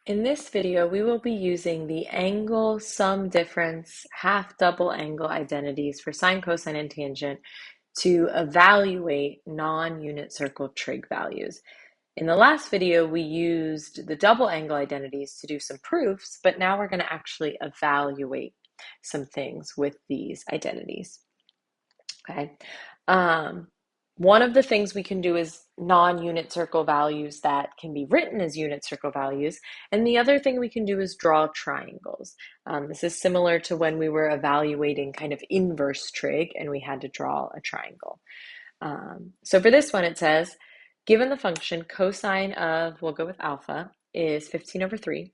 In this video, we will be using the angle, sum difference, half double angle identities for sine, cosine, and tangent to evaluate non-unit circle trig values. In the last video, we used the double angle identities to do some proofs, but now we're going to actually evaluate some things with these identities. Okay. One of the things we can do is non-unit circle values that can be written as unit circle values. And the other thing we can do is draw triangles. This is similar to when we were evaluating kind of inverse trig and we had to draw a triangle. So for this one, it says, given the function cosine of, we'll go with alpha, is 15 over 3,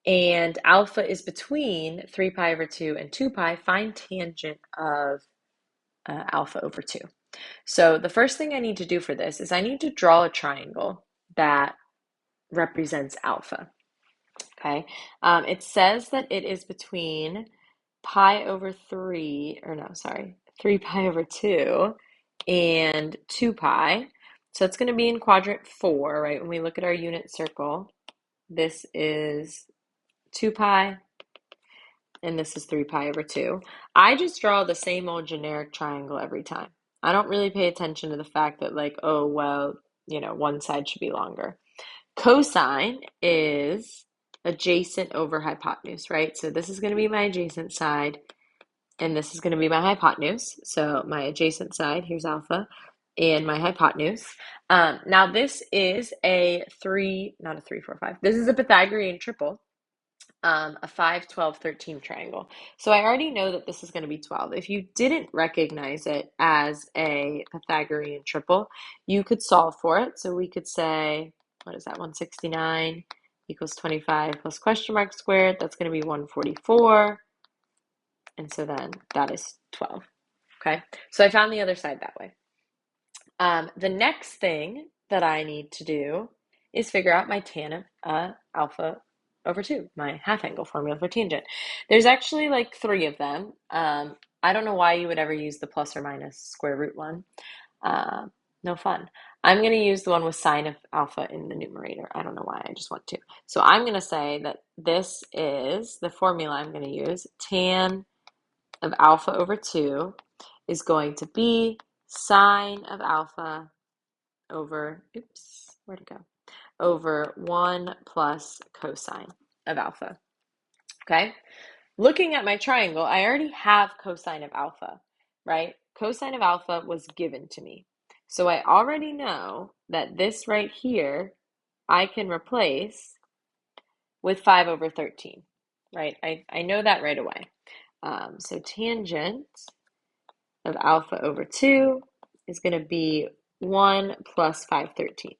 and alpha is between 3 pi over 2 and 2 pi, find tangent of alpha over 2. So the first thing I need to do for this is I need to draw a triangle that represents alpha. Okay, it says that it is between pi over 3, or no, sorry, 3 pi over 2 and 2 pi. So it's going to be in quadrant 4, right? When we look at our unit circle, this is 2 pi, and this is 3 pi over 2. I just draw the same old generic triangle every time. I don't really pay attention to the fact that, like, oh, well, one side should be longer. Cosine is adjacent over hypotenuse, right? So this is going to be my adjacent side, and this is going to be my hypotenuse. So my adjacent side, here's alpha, and my hypotenuse. Now this is not a 3, 4, 5. This is a Pythagorean triple. A 5, 12, 13 triangle. So I already know that this is going to be 12. If you didn't recognize it as a Pythagorean triple, you could solve for it. So we could say, what is that, 169 equals 25 plus question mark squared. That's going to be 144. And so then that is 12. Okay, so I found the other side that way. The next thing that I need to do is figure out my tan of alpha over 2, my half angle formula for tangent. There's actually like 3 of them. I don't know why you would ever use the plus or minus square root one. No fun. I'm going to use the one with sine of alpha in the numerator. I don't know why, I just want to. So I'm going to say that this is the formula I'm going to use. Tan of alpha over 2 is going to be sine of alpha over, where'd it go? Over 1 plus cosine of alpha. Okay, looking at my triangle, I already have cosine of alpha, right? Cosine of alpha was given to me. So I already know that this right here, I can replace with 5 over 13, right? I know that right away. So tangent of alpha over 2 is going to be 1 plus 5/13.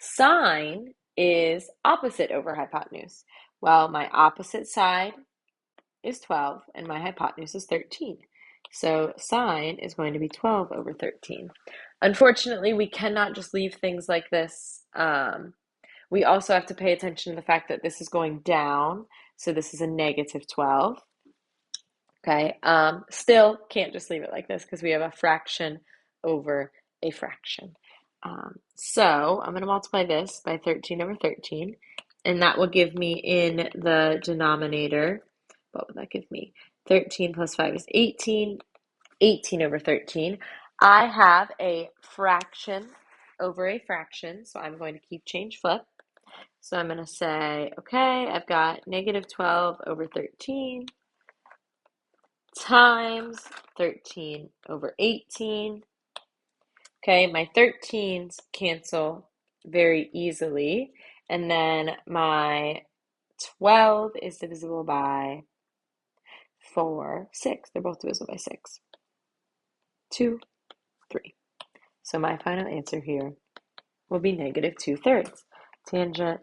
Sine is opposite over hypotenuse. Well, my opposite side is 12 and my hypotenuse is 13. So sine is going to be 12 over 13. Unfortunately, we cannot just leave things like this. We also have to pay attention to the fact that this is going down. So this is a negative 12. Okay, still can't just leave it like this because we have a fraction over a fraction. So I'm going to multiply this by 13 over 13, and that will give me in the denominator, what would that give me? 13 plus 5 is 18, 18 over 13. I have a fraction over a fraction, so I'm going to keep change flip. So I'm going to say, okay, I've got negative 12 over 13 times 13 over 18. Okay, my 13s cancel very easily. And then my 12 is divisible by 4, 6. They're both divisible by 6. 2, 3. So my final answer here will be negative 2/3. Tangent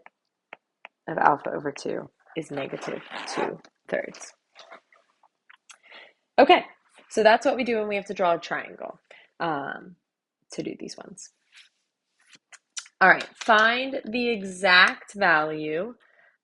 of alpha over 2 is negative 2/3. Okay, so that's what we do when we have to draw a triangle to do these ones. All right, find the exact value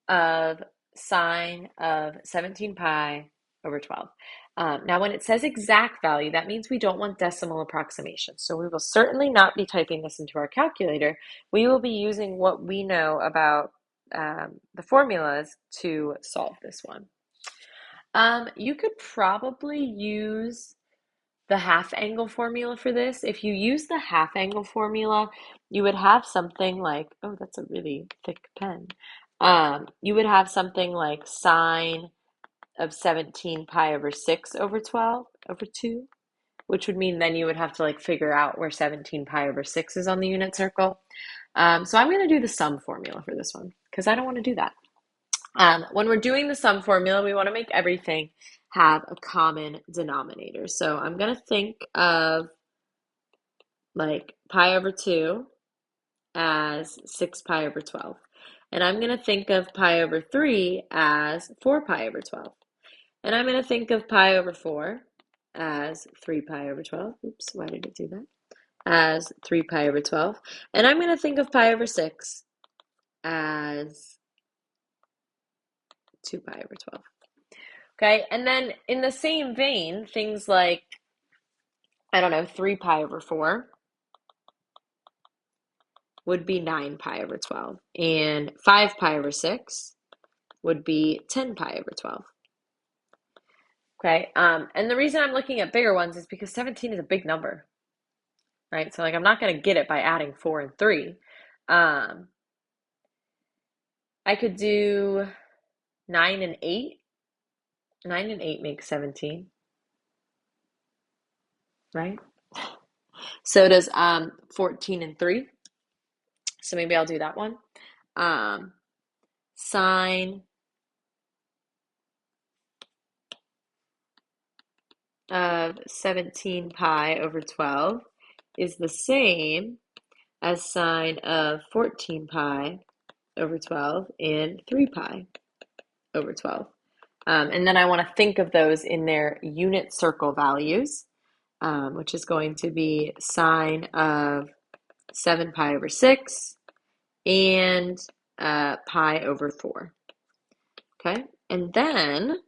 of sine of 17 pi over 12. Now, when it says exact value, that means we don't want decimal approximation. So we will certainly not be typing this into our calculator. We will be using what we know about the formulas to solve this one. You could probably use the half angle formula for this. If you use the half angle formula, you would have something like, oh, that's a really thick pen. You would have something like sine of 17 pi over 6 over 12 over 2, which would mean then you would have to like figure out where 17 pi over 6 is on the unit circle. So I'm going to do the sum formula for this one because I don't want to do that. When we're doing the sum formula, we want to make everything have a common denominator. So I'm going to think of like pi over 2 as 6 pi over 12. And I'm going to think of pi over 3 as 4 pi over 12. And I'm going to think of pi over 4 as 3 pi over 12. Oops, why did it do that? As 3 pi over 12. And I'm going to think of pi over 6 as 2 pi over 12. Okay, and then in the same vein, things like, I don't know, 3 pi over 4 would be 9 pi over 12. And 5 pi over 6 would be 10 pi over 12. Okay, and the reason I'm looking at bigger ones is because 17 is a big number, right? So like I'm not going to get it by adding 4 and 3. I could do 9 and 8. 9 and 8 makes 17, right? So does 14 and 3. So maybe I'll do that one. Sine of 17 pi over 12 is the same as sine of 14 pi over 12 and 3 pi over 12. And then I want to think of those in their unit circle values, which is going to be sine of 7 pi over 6 and pi over 4. Okay, and then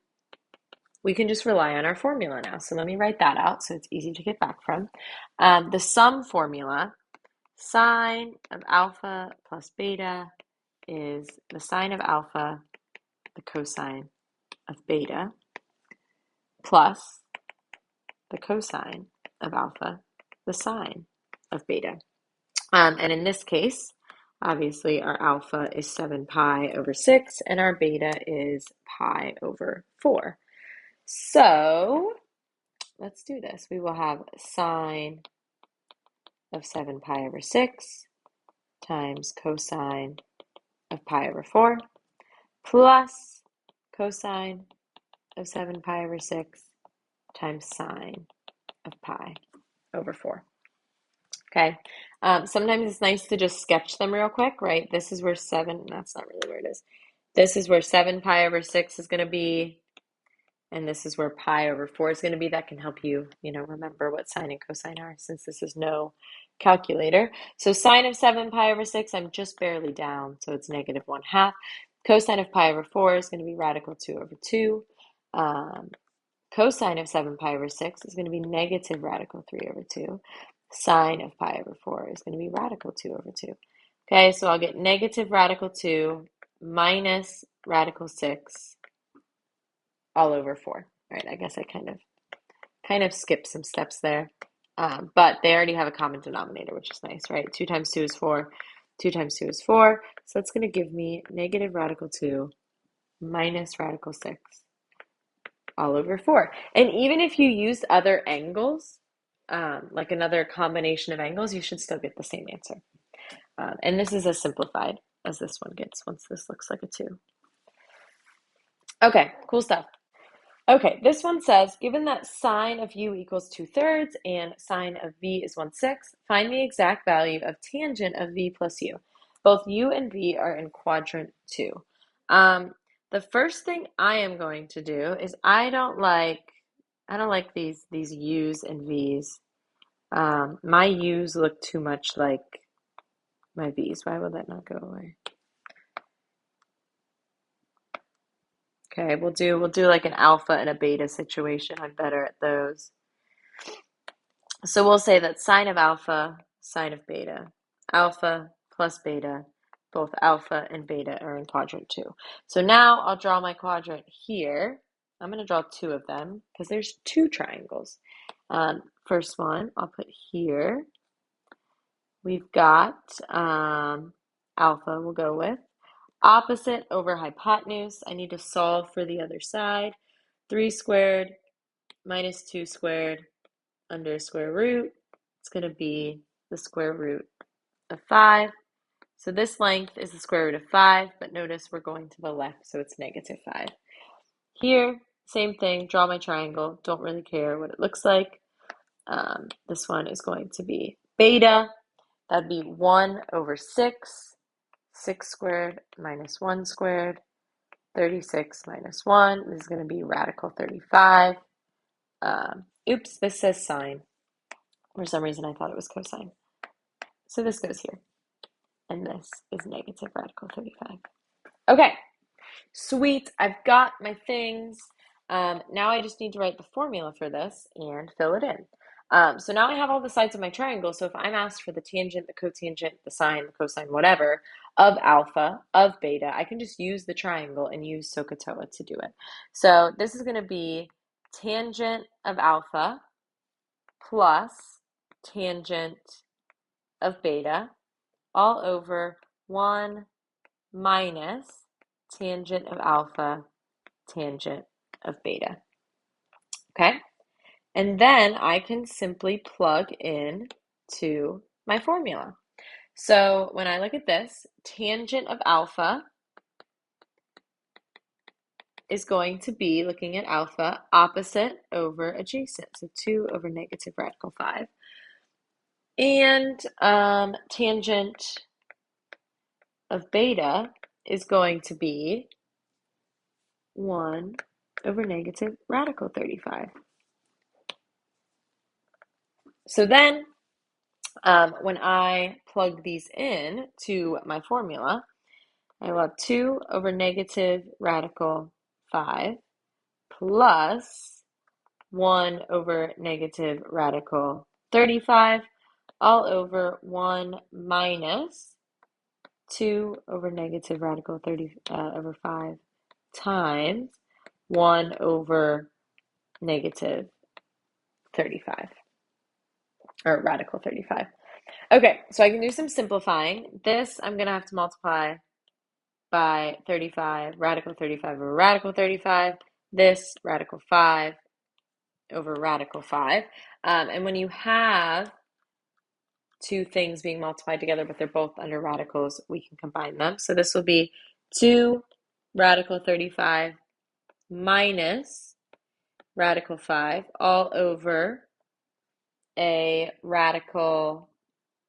we can just rely on our formula now. So let me write that out so it's easy to get back from. The sum formula, sine of alpha plus beta is the sine of alpha, the cosine of beta, plus the cosine of alpha, the sine of beta. And in this case, obviously our alpha is 7 pi over 6 and our beta is pi over 4. So let's do this. We will have sine of 7 pi over 6 times cosine of pi over 4 plus cosine of 7 pi over 6 times sine of pi over 4. Okay, sometimes it's nice to just sketch them real quick, right? This is where 7, that's not really where it is. This is where 7 pi over 6 is going to be, and this is where pi over 4 is going to be. That can help you, remember what sine and cosine are since this is no calculator. So sine of 7 pi over 6, I'm just barely down, so it's negative 1/2. Cosine of pi over 4 is going to be radical 2 over 2. Cosine of 7 pi over 6 is going to be negative radical 3 over 2. Sine of pi over 4 is going to be radical 2 over 2. Okay, so I'll get negative radical 2 minus radical 6 all over 4. All right, I guess I kind of skipped some steps there. But they already have a common denominator, which is nice, right? 2 times 2 is 4. 2 times 2 is 4. So that's going to give me negative radical 2 minus radical 6 all over 4. And even if you use other angles, like another combination of angles, you should still get the same answer. And this is as simplified as this one gets once this looks like a 2. Okay, cool stuff. Okay, this one says, given that sine of u equals 2/3 and sine of v is 1/6, find the exact value of tangent of v plus u. Both u and v are in quadrant 2. The first thing I am going to do is I don't like these u's and v's. My u's look too much like my v's. Why will that not go away? Okay, we'll do like an alpha and a beta situation. I'm better at those. So we'll say that sine of alpha, sine of beta, alpha plus beta both alpha and beta are in quadrant 2. So now I'll draw my quadrant here. I'm going to draw 2 of them because there's 2 triangles. First one I'll put here. We've got alpha we'll go with. Opposite over hypotenuse. I need to solve for the other side. 3 squared minus 2 squared under square root. It's going to be the square root of 5. So this length is the square root of 5, but notice we're going to the left, so it's negative 5. Here, same thing, draw my triangle. Don't really care what it looks like. This one is going to be beta. That'd be 1 over 6. 6 squared minus 1 squared. 36 minus 1. This is going to be radical 35. Oops, this says sine. For some reason, I thought it was cosine. So this goes here. And this is negative radical 35. Okay, sweet. I've got my things. Now I just need to write the formula for this and fill it in. So now I have all the sides of my triangle. So if I'm asked for the tangent, the cotangent, the sine, the cosine, whatever, of alpha, of beta, I can just use the triangle and use SOHCAHTOA to do it. So this is going to be tangent of alpha plus tangent of beta all over 1 minus tangent of alpha, tangent of beta. Okay? And then I can simply plug in to my formula. So when I look at this, tangent of alpha is going to be, looking at alpha, opposite over adjacent. So 2 over negative radical 5. And tangent of beta is going to be 1 over negative radical 35. So then when I plug these in to my formula, I will have 2 over negative radical 5 plus 1 over negative radical 35 all over 1 minus 2 over negative radical 30 over 5 times 1 over negative 35, or radical 35. Okay, so I can do some simplifying. This I'm going to have to multiply by 35, radical 35 over radical 35. This radical 5 over radical 5. And when you have 2 things being multiplied together, but they're both under radicals, we can combine them. So this will be 2 radical 35 minus radical 5 all over a radical,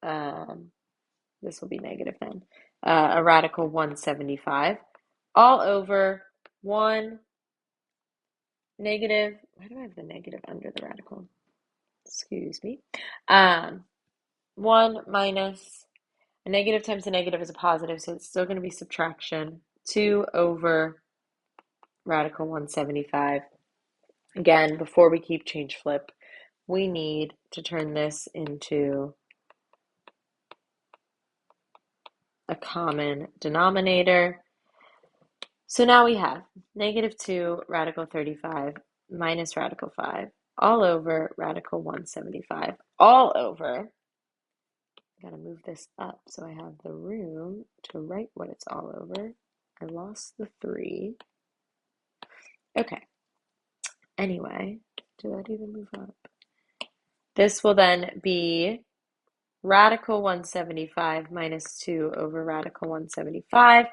this will be negative then, a radical 175 all over 1 negative, why do I have the negative under the radical? Excuse me. 1 minus, a negative times a negative is a positive, so it's still going to be subtraction. 2 over radical 175. Again, before we keep change flip, we need to turn this into a common denominator. So now we have negative 2 radical 35 minus radical 5 all over radical 175 all over, I gotta move this up so I have the room to write what it's all over. I lost the 3. Okay. Anyway, did that even move up? This will then be radical 175 minus 2 over radical 175.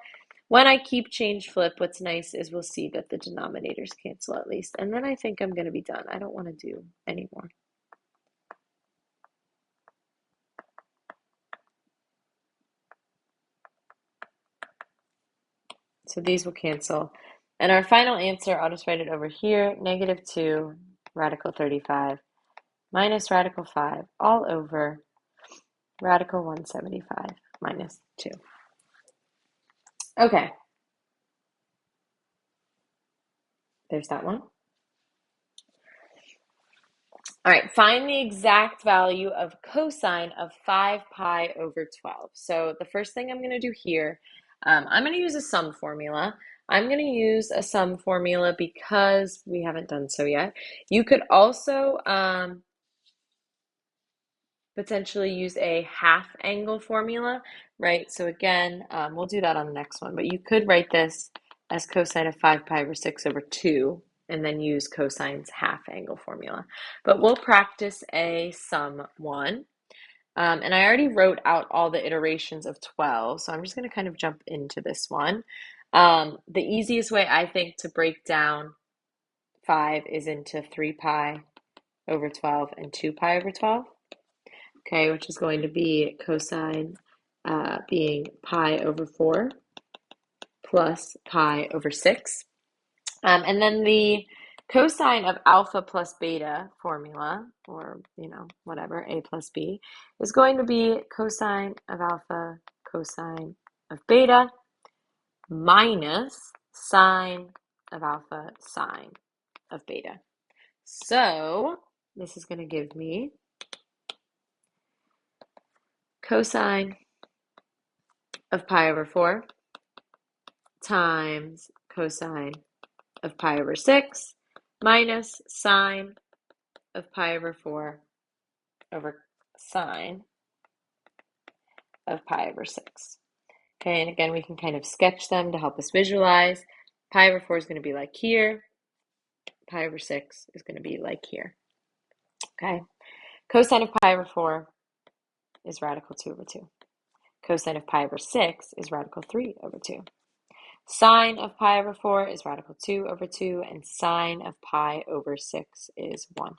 When I keep change flip, what's nice is we'll see that the denominators cancel at least. And then I think I'm going to be done. I don't want to do any more. So these will cancel. And our final answer, I'll just write it over here, negative 2 radical 35 minus radical 5 all over radical 175 minus 2. Okay. There's that one. All right, find the exact value of cosine of 5 pi over 12. So the first thing I'm going to do here, I'm going to use a sum formula. I'm going to use a sum formula because we haven't done so yet. You could also potentially use a half angle formula, right? So again, we'll do that on the next one, but you could write this as cosine of 5 pi over 6 over 2 and then use cosine's half angle formula. But we'll practice a sum one. And I already wrote out all the iterations of 12, so I'm just going to kind of jump into this one. The easiest way I think to break down 5 is into 3 pi over 12 and 2 pi over 12. Okay, which is going to be cosine being pi over 4 plus pi over 6. And then the cosine of alpha plus beta formula, or, whatever, a plus b, is going to be cosine of alpha cosine of beta minus sine of alpha sine of beta. So this is going to give me cosine of pi over 4 times cosine of pi over 6 minus sine of pi over 4 over sine of pi over 6. Okay, and again, we can kind of sketch them to help us visualize. Pi over 4 is going to be like here. Pi over 6 is going to be like here. Okay, cosine of pi over 4 is radical 2 over 2. Cosine of pi over 6 is radical 3 over 2. Sine of pi over 4 is radical 2 over 2, and sine of pi over 6 is 1/2.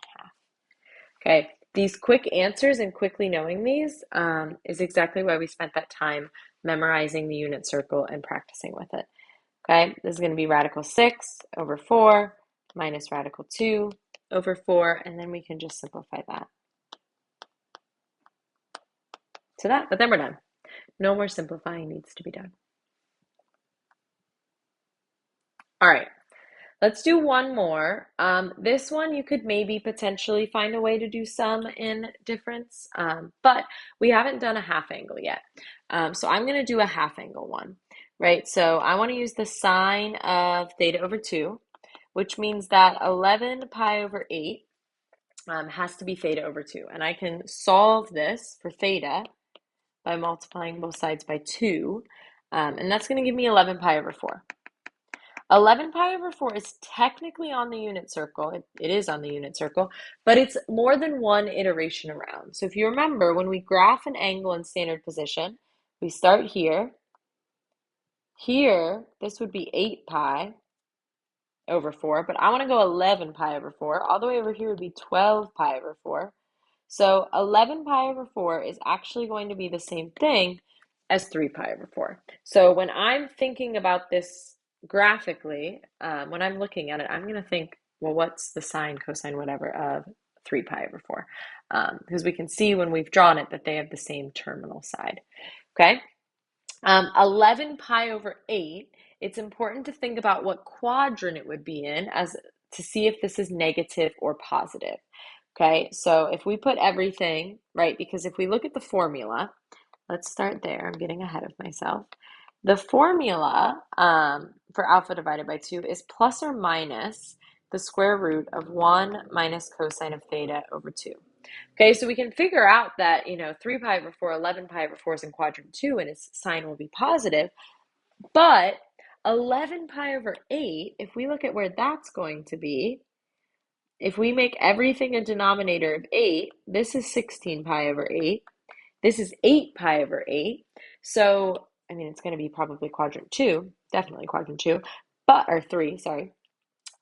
Okay, these quick answers and quickly knowing these is exactly why we spent that time memorizing the unit circle and practicing with it. Okay, this is going to be radical 6 over 4 minus radical 2 over 4, and then we can just simplify that to that, but then we're done. No more simplifying needs to be done. All right, let's do one more. This one you could maybe potentially find a way to do sum in difference, but we haven't done a half angle yet. So I'm going to do a half angle one, right? So I want to use the sine of theta over 2, which means that 11 pi over 8 has to be theta over 2. And I can solve this for theta by multiplying both sides by 2, and that's going to give me 11 pi over 4. 11 pi over 4 is technically on the unit circle. It is on the unit circle, but it's more than one iteration around. So if you remember, when we graph an angle in standard position, we start here. Here, this would be 8 pi over 4, but I want to go 11 pi over 4. All the way over here would be 12 pi over 4. So 11 pi over 4 is actually going to be the same thing as 3 pi over 4. So when I'm thinking about this graphically, when I'm looking at it, I'm going to think, well, what's the sine, cosine, whatever of 3 pi over 4? Because we can see when we've drawn it that they have the same terminal side. Okay, 11 pi over 8, it's important to think about what quadrant it would be in as to see if this is negative or positive. Okay, so if we put everything, right, because if we look at the formula, let's start there. I'm getting ahead of myself. The formula for alpha divided by 2 is plus or minus the square root of 1 minus cosine of theta over 2. Okay, so we can figure out that, 3 pi over 4, 11 pi over 4 is in quadrant 2, and its sign will be positive. But 11 pi over 8, if we look at where that's going to be, if we make everything a denominator of 8, this is 16 pi over 8. This is 8 pi over 8. So, it's going to be probably quadrant 2, definitely quadrant 2, or 3, sorry.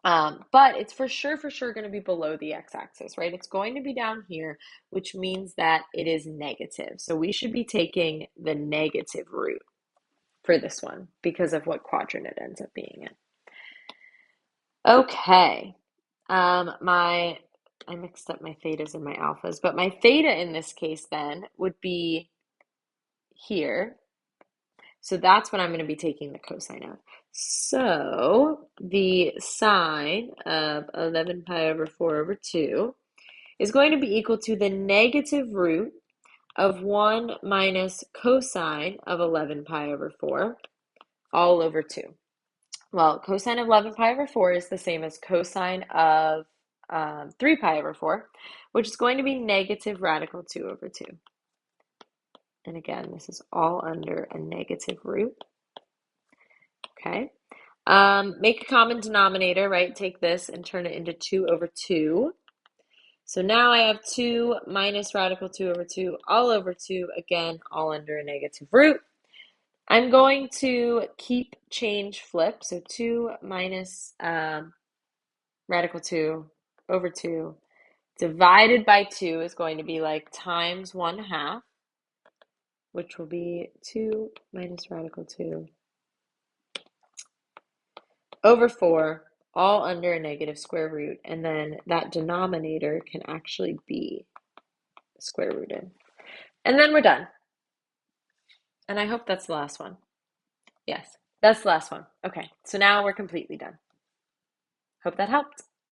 But it's for sure going to be below the x-axis, right? It's going to be down here, which means that it is negative. So we should be taking the negative root for this one because of what quadrant it ends up being in. Okay. I mixed up my thetas and my alphas, but my theta in this case then would be here. So that's what I'm going to be taking the cosine of. So the sine of 11 pi over 4 over 2 is going to be equal to the negative root of 1 minus cosine of 11 pi over 4 all over 2. Well, cosine of 11 pi over 4 is the same as cosine of 3 pi over 4, which is going to be negative radical 2 over 2. And again, this is all under a negative root. Okay. Make a common denominator, right? Take this and turn it into 2 over 2. So now I have 2 minus radical 2 over 2 all over 2, again, all under a negative root. I'm going to keep change flip, so 2 minus radical 2 over 2 divided by 2 is going to be like times 1/2, which will be 2 minus radical 2 over 4, all under a negative square root, and then that denominator can actually be square rooted. And then we're done. And I hope that's the last one. Yes, that's the last one. Okay, so now we're completely done. Hope that helped.